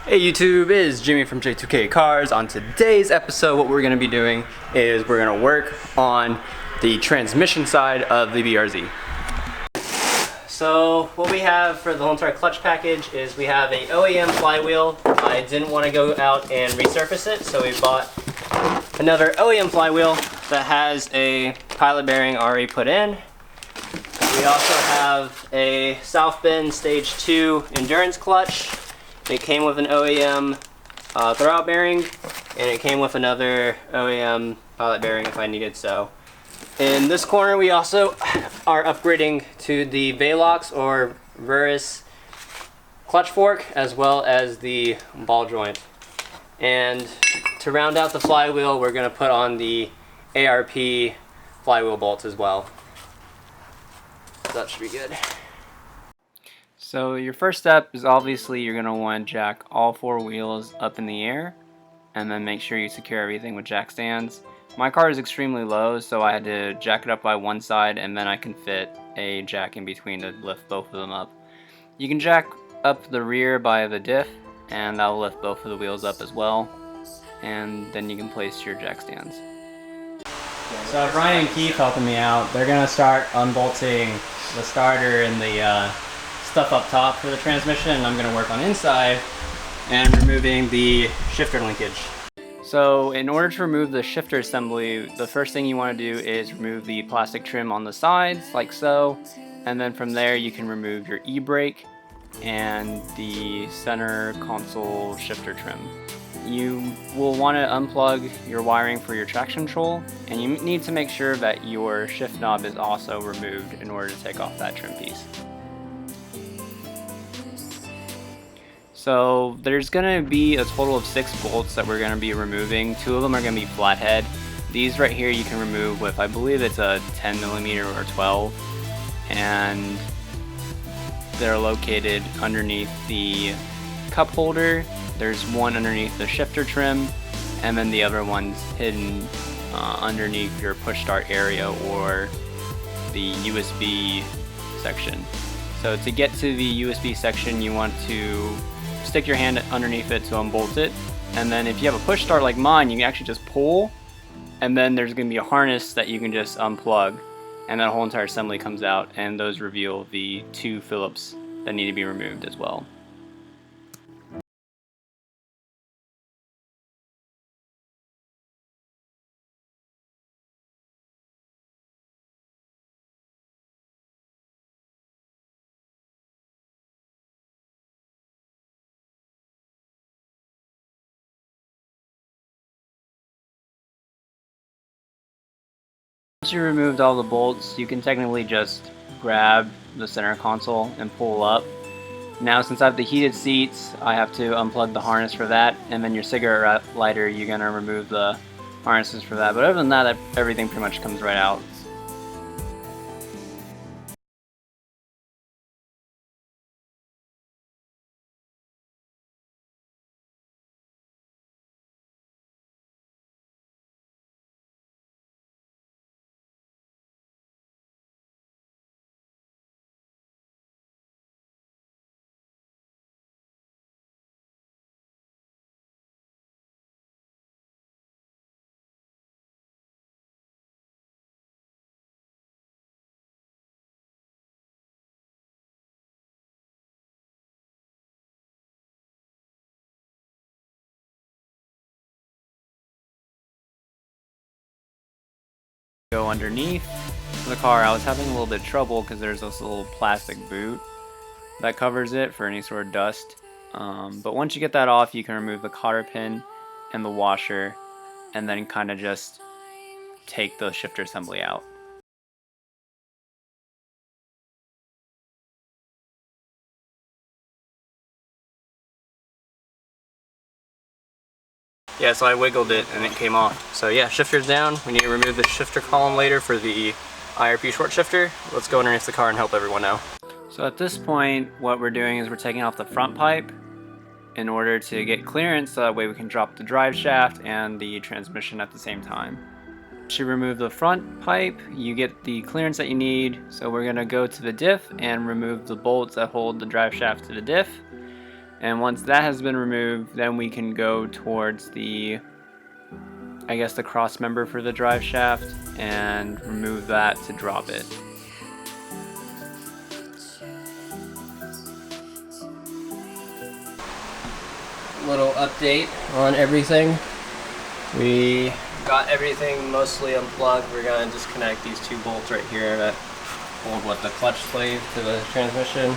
Hey YouTube, it's Jimmy from J2K Cars. On today's episode, what we're going to be doing is we're going to work on the transmission side of the BRZ. So what we have for the whole entire clutch package is we have a OEM flywheel. I didn't want to go out and resurface it, so we bought another OEM flywheel that has a pilot bearing already put in. We also have a South Bend Stage 2 endurance clutch. It came with an OEM throwout bearing, and it came with another OEM pilot bearing if I needed so. In this corner, we also are upgrading to the Velox or Verus clutch fork, as well as the ball joint. And to round out the flywheel, we're going to put on the ARP flywheel bolts as well. So that should be good. So your first step is obviously you're going to want to jack all four wheels up in the air, and then make sure you secure everything with jack stands. My car is extremely low, so I had to jack it up by one side, and then I can fit a jack in between to lift both of them up. You can jack up the rear by the diff, and that will lift both of the wheels up as well, and then you can place your jack stands. So I have Ryan and Keith helping me out. They're going to start unbolting the starter and the stuff up top for the transmission, and I'm going to work on inside and removing the shifter linkage. So in order to remove the shifter assembly, the first thing you want to do is remove the plastic trim on the sides, like so, and then from there you can remove your e-brake and the center console shifter trim. You will want to unplug your wiring for your traction control, and you need to make sure that your shift knob is also removed in order to take off that trim piece. So there's going to be a total of 6 bolts that we're going to be removing. 2 of them are going to be flathead. These right here you can remove with, I believe it's a 10mm or 12, and they're located underneath the cup holder. There's one underneath the shifter trim, and then the other one's hidden underneath your push start area or the USB section. So to get to the USB section, you want to stick your hand underneath it to unbolt it, and then if you have a push start like mine, you can actually just pull, and then there's going to be a harness that you can just unplug, and that whole entire assembly comes out, and those reveal the 2 Phillips that need to be removed as well. Once you removed all the bolts, you can technically just grab the center console and pull up. Now since I have the heated seats, I have to unplug the harness for that, and then your cigarette lighter, you're going to remove the harnesses for that. But other than that, everything pretty much comes right out. Go underneath the car. I was having a little bit of trouble because there's this little plastic boot that covers it for any sort of dust. But once you get that off, you can remove the cotter pin and the washer, and then kind of just take the shifter assembly out. Yeah, so I wiggled it and it came off. So yeah, shifter's down. We need to remove the shifter column later for the IRP short shifter. Let's go underneath the car and help everyone out. So at this point, what we're doing is we're taking off the front pipe in order to get clearance, so that way we can drop the drive shaft and the transmission at the same time. To remove the front pipe, you get the clearance that you need. So we're going to go to the diff and remove the bolts that hold the drive shaft to the diff. And once that has been removed, then we can go towards the, I guess, the cross member for the drive shaft and remove that to drop it. Little update on everything. We got everything mostly unplugged. We're gonna disconnect these two bolts right here that hold the clutch sleeve to the transmission.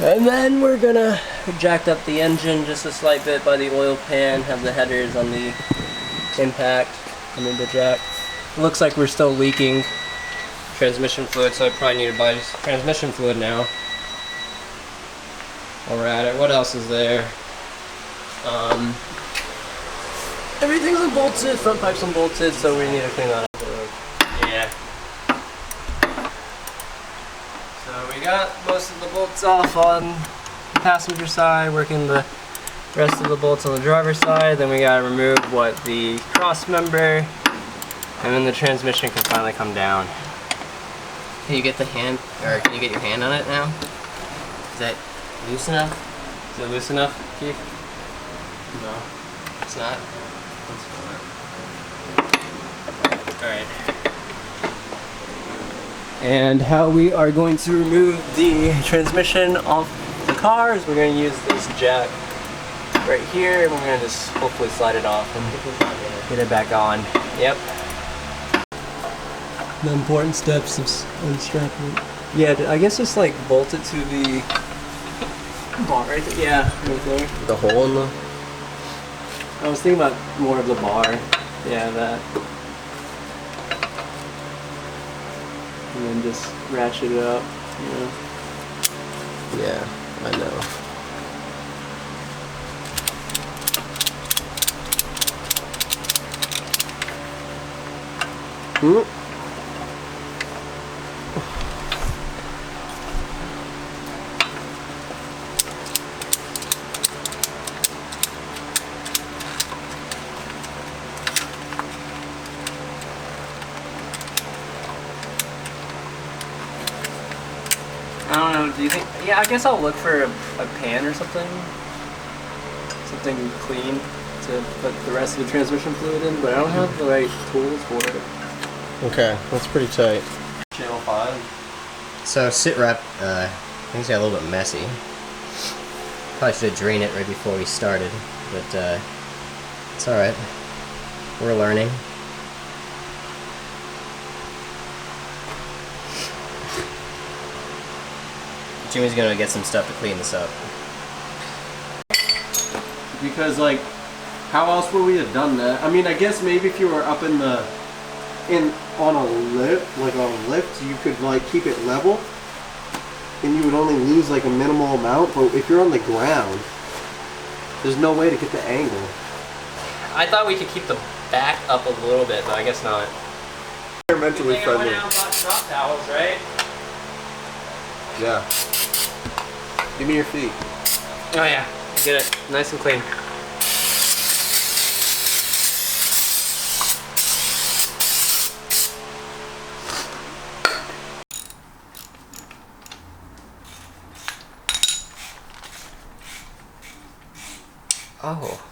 And then we're gonna jack up the engine just a slight bit by the oil pan, have the headers on the impact under the jack. It looks like we're still leaking transmission fluid, so I probably need to buy transmission fluid now. While we're at it, what else is there? Everything's unbolted, front pipe's unbolted, so we need to clean that up. Yeah. So we got most of the bolts off on the passenger side, working the rest of the bolts on the driver's side. Then we gotta remove the cross member, and then the transmission can finally come down. Can you get the hand, or can you get your hand on it now? Is that loose enough? Is it loose enough, Keith? No. It's not? Alright. And how we are going to remove the transmission off the car is we're going to use this jack right here, and we're going to just hopefully slide it off and get it back on. Yep. The important steps of unstrapping. Yeah, I guess just like bolt it to the bar right there. Yeah, right there. The hole in the... I was thinking about more of the bar. Yeah, that. And then just ratchet it up, you know? Yeah, I know. I don't know, do you think... Yeah, I guess I'll look for a pan or something. Something clean to put the rest of the transmission fluid in, but I don't have the right tools for it. Okay, that's pretty tight. Channel 5. So sit rep, things got a little bit messy. Probably should have drained it right before we started, but it's alright. We're learning. Jimmy's gonna get some stuff to clean this up. Because, like, how else would we have done that? I mean, I guess maybe if you were up on a lift, you could, like, keep it level, and you would only lose, like, a minimal amount, but if you're on the ground, there's no way to get the angle. I thought we could keep the back up a little bit, but I guess not. Environmentally friendly. I went out and bought drop towels, right? Yeah. Give me your feet. Oh yeah, get it nice and clean. Oh,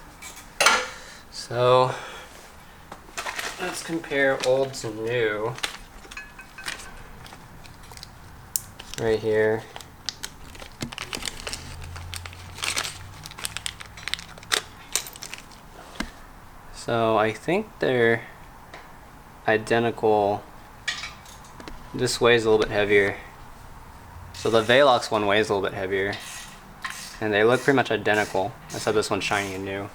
so let's compare old to new. Right here. So I think they're identical. This weighs a little bit heavier. So the Velox one weighs a little bit heavier. And they look pretty much identical, except this one's shiny and new.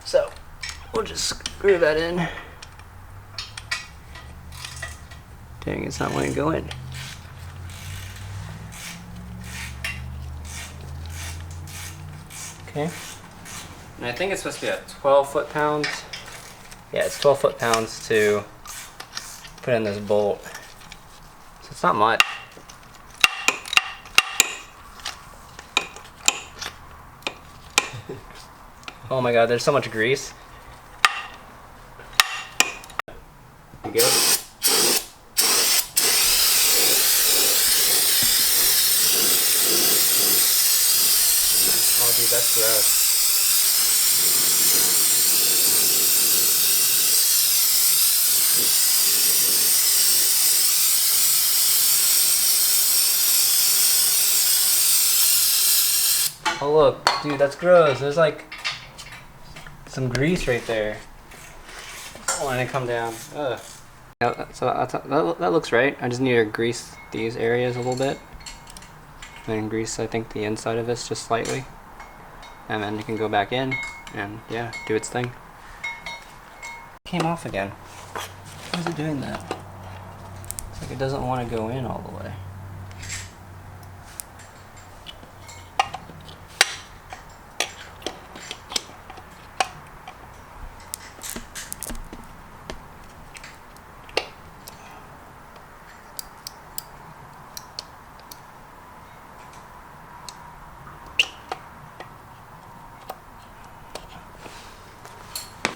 So we'll just screw that in. Dang, it's not wanting to go in. Okay. And I think it's supposed to be at 12 foot-pounds. Yeah, it's 12 foot-pounds to put in this bolt. So it's not much. Oh my god, there's so much grease. You good? Dude, that's gross. Oh look, dude, that's gross. There's like some grease right there. Oh, and it come down. Ugh. Yeah, so that looks right. I just need to grease these areas a little bit. And then grease, I think, the inside of this just slightly. And then you can go back in and, yeah, do its thing. Came off again. Why is it doing that? It's like it doesn't want to go in all the way.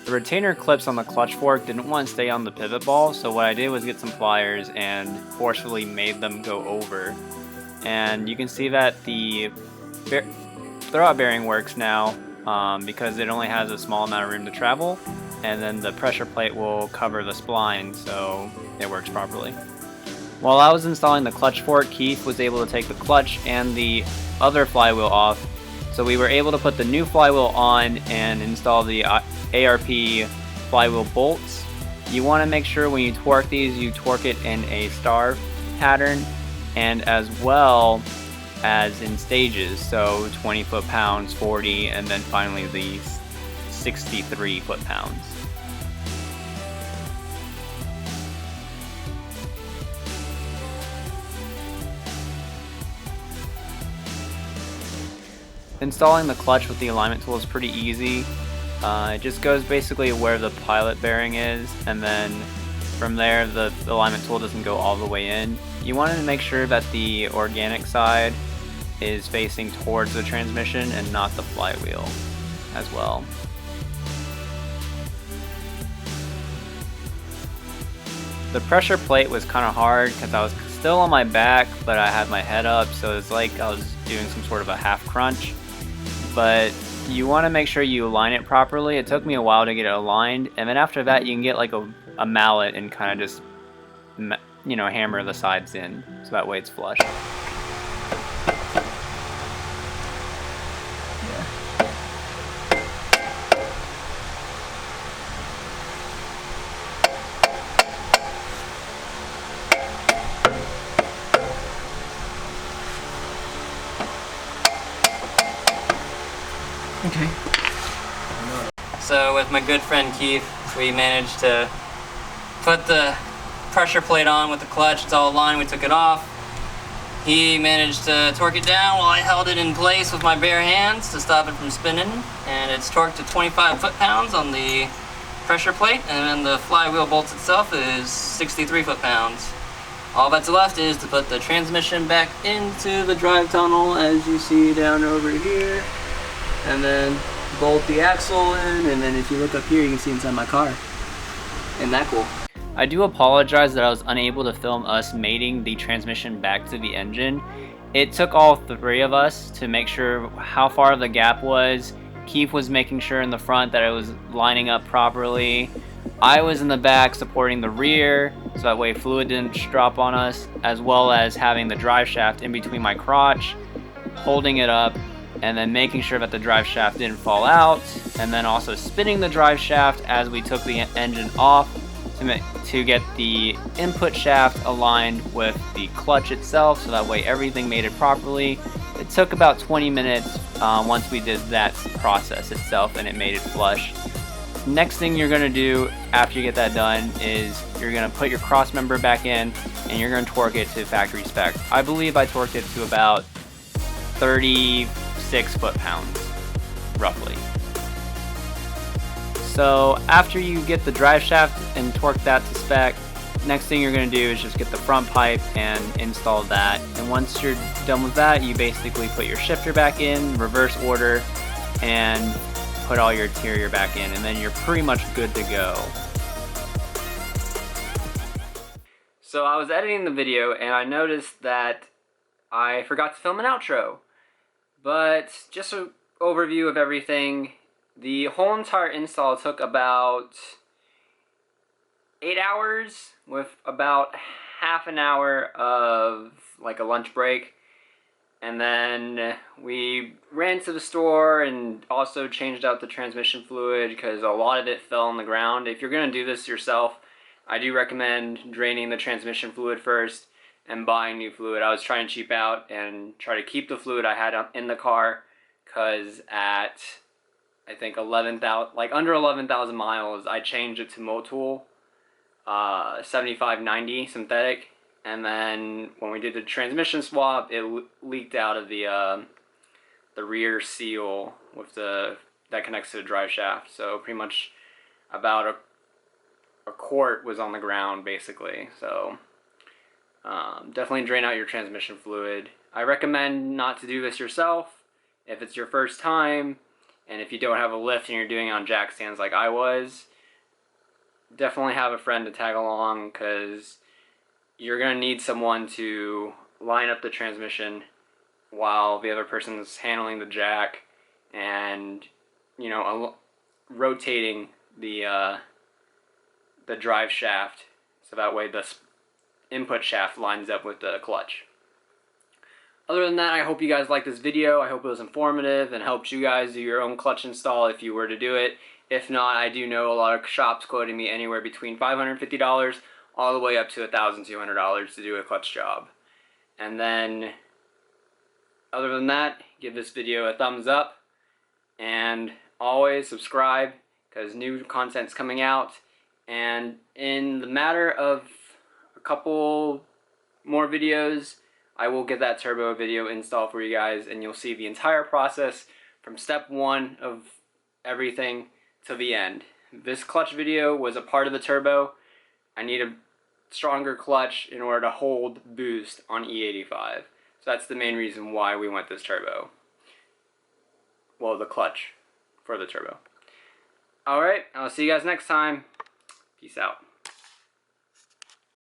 The retainer clips on the clutch fork didn't want to stay on the pivot ball, so what I did was get some pliers and forcefully made them go over. And you can see that the throwout bearing works now because it only has a small amount of room to travel, and then the pressure plate will cover the spline, so it works properly. While I was installing the clutch fork, Keith was able to take the clutch and the other flywheel off, so we were able to put the new flywheel on and install the ARP flywheel bolts. You want to make sure when you torque these, you torque it in a star pattern, and as well as in stages, so 20 foot-pounds, 40, and then finally the 63 foot-pounds. Installing the clutch with the alignment tool is pretty easy. It just goes basically where the pilot bearing is, and then from there the alignment tool doesn't go all the way in. You want to make sure that the organic side is facing towards the transmission and not the flywheel as well. The pressure plate was kind of hard because I was still on my back, but I had my head up, so it's like I was doing some sort of a half crunch. But you want to make sure you align it properly. It took me a while to get it aligned, and then after that you can get like a mallet and kind of just, you know, hammer the sides in so that way it's flush. Okay. So with my good friend Keith, we managed to put the pressure plate on with the clutch. It's all aligned. We took it off. He managed to torque it down while I held it in place with my bare hands to stop it from spinning. And it's torqued to 25 foot-pounds on the pressure plate, and then the flywheel bolts itself is 63 foot-pounds. All that's left is to put the transmission back into the drive tunnel, as you see down over here. And then bolt the axle in, and then if you look up here you can see inside my car. Isn't that cool? I do apologize that I was unable to film us mating the transmission back to the engine. It took all three of us to make sure how far the gap was. Keith was making sure in the front that it was lining up properly. I was in the back supporting the rear so that way fluid didn't drop on us, as well as having the drive shaft in between my crotch, holding it up, and then making sure that the drive shaft didn't fall out, and then also spinning the drive shaft as we took the engine off to get the input shaft aligned with the clutch itself, so that way everything mated properly. It took about 20 minutes once we did that process itself, and it mated flush. Next thing you're going to do after you get that done is you're going to put your cross member back in, and you're going to torque it to factory spec. I believe I torqued it to about 36 foot-pounds, roughly. So after you get the drive shaft and torque that to spec, next thing you're going to do is just get the front pipe and install that. And once you're done with that, you basically put your shifter back in, reverse order, and put all your interior back in, and then you're pretty much good to go. So I was editing the video and I noticed that I forgot to film an outro. But just so overview of everything. The whole entire install took about 8 hours with about half an hour of like a lunch break. And then we ran to the store and also changed out the transmission fluid because a lot of it fell on the ground. If you're going to do this yourself, I do recommend draining the transmission fluid first and buying new fluid. I was trying to cheap out and try to keep the fluid I had in the car, because at I think 11,000, like under 11,000 miles, I changed it to Motul 7590 synthetic, and then when we did the transmission swap, it leaked out of the rear seal with that connects to the drive shaft. So pretty much about a quart was on the ground basically. So definitely drain out your transmission fluid. I recommend not to do this yourself if it's your first time, and if you don't have a lift and you're doing it on jack stands like I was. Definitely have a friend to tag along, because you're going to need someone to line up the transmission while the other person's handling the jack and, you know, rotating the drive shaft, so that way the input shaft lines up with the clutch. Other than that, I hope you guys liked this video. I hope it was informative and helped you guys do your own clutch install if you were to do it. If not, I do know a lot of shops quoting me anywhere between $550 all the way up to $1,200 to do a clutch job. And then, other than that, give this video a thumbs up, and always subscribe, because new content's coming out. And in the matter of a couple more videos, I will get that turbo video installed for you guys, and you'll see the entire process from step 1 of everything to the end. This clutch video was a part of the turbo. I need a stronger clutch in order to hold boost on E85. So that's the main reason why we went this turbo. Well, the clutch for the turbo. Alright, I'll see you guys next time. Peace out.